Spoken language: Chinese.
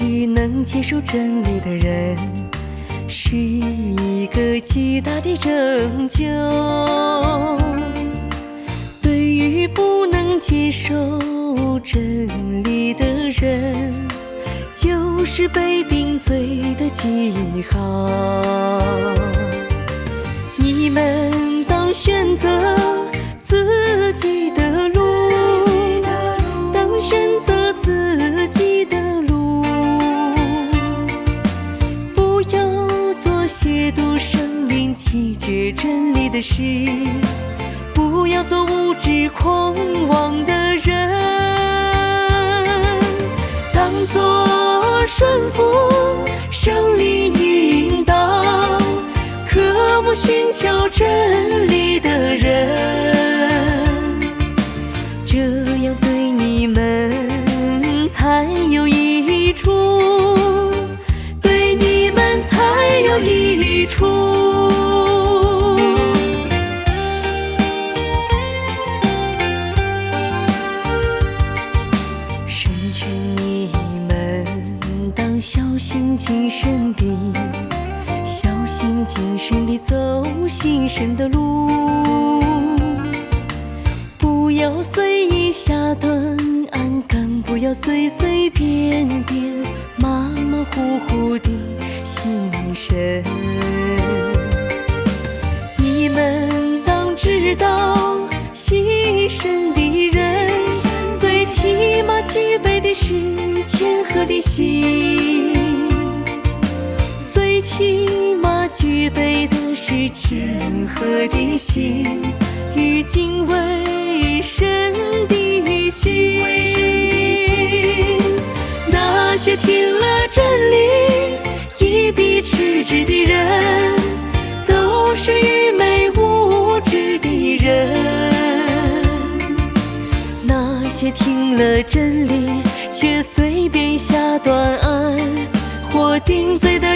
许能接受真理的人，是一个极大的拯救。对于不能接受真理的人，就是被定罪的记号。你们当选择自己的路，当选择自己的路，不要做亵渎生命、弃绝真理的事，不要做无知狂妄的人。当作顺服圣灵引导，渴慕寻求真理的人，这样对你们才有益处，对你们才有益处。神劝你们当小心谨慎地小心谨慎地走行神的路，不要随意下断暗干，不要随随便便马马虎虎地行神。你们当知道牺牲的人最起码具备的是谦和的心，最起码具备的是谦和的心与敬畏神的心。那些听了真理一笔斥之的人，都是愚昧无知的人。那些听了真理却随便下断案或定罪的